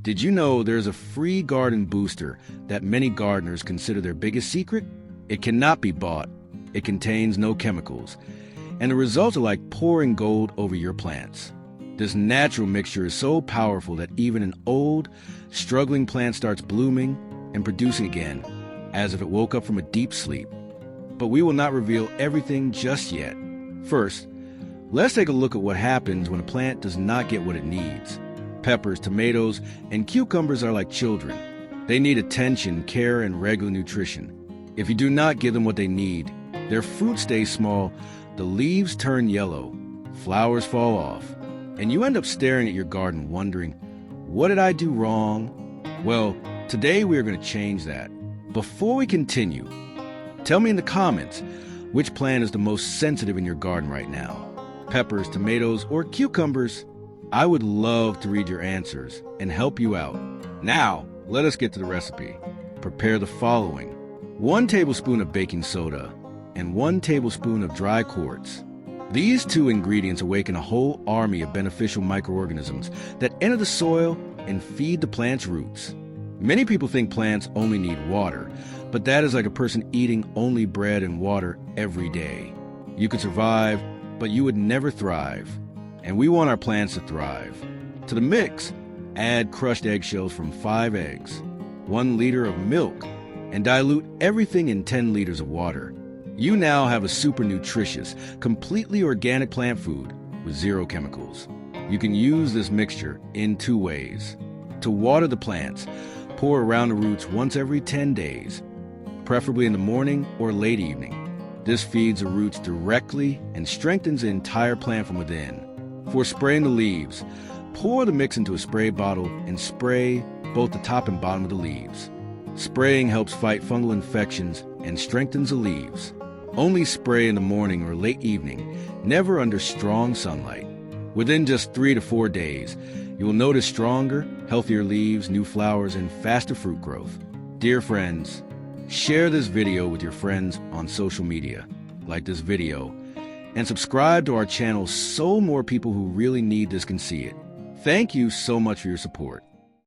Did you know there's a free garden booster that many gardeners consider their biggest secret? It cannot be bought. It contains no chemicals. And the results are like pouring gold over your plants. This natural mixture is so powerful that even an old, struggling plant starts blooming and producing again, as if it woke up from a deep sleep. But we will not reveal everything just yet. First, let's take a look at what happens when a plant does not get what it needs. Peppers, tomatoes, and cucumbers are like children. They need attention, care, and regular nutrition. If you do not give them what they need, their fruit stays small, the leaves turn yellow, flowers fall off, and you end up staring at your garden wondering, what did I do wrong? Well, today we are going to change that. Before we continue, tell me in the comments which plant is the most sensitive in your garden right now. Peppers, tomatoes, or cucumbers? I would love to read your answers and help you out. Now, let us get to the recipe. Prepare the following: 1 tablespoon of baking soda and 1 tablespoon of dry quartz. These two ingredients awaken a whole army of beneficial microorganisms that enter the soil and feed the plant's roots. Many people think plants only need water, but that is like a person eating only bread and water every day. You could survive, but you would never thrive. And we want our plants to thrive. To the mix, add crushed eggshells from 5 eggs, 1 liter of milk, and dilute everything in 10 liters of water. You now have a super nutritious, completely organic plant food with 0 chemicals. You can use this mixture in 2 ways. To water the plants, pour around the roots once every 10 days, preferably in the morning or late evening. This feeds the roots directly and strengthens the entire plant from within. For spraying the leaves, pour the mix into a spray bottle and spray both the top and bottom of the leaves. Spraying helps fight fungal infections and strengthens the leaves. Only spray in the morning or late evening, never under strong sunlight. Within just 3 to 4 days, you will notice stronger, healthier leaves, new flowers, and faster fruit growth. Dear friends, share this video with your friends on social media, like this video, and subscribe to our channel so more people who really need this can see it. Thank you so much for your support.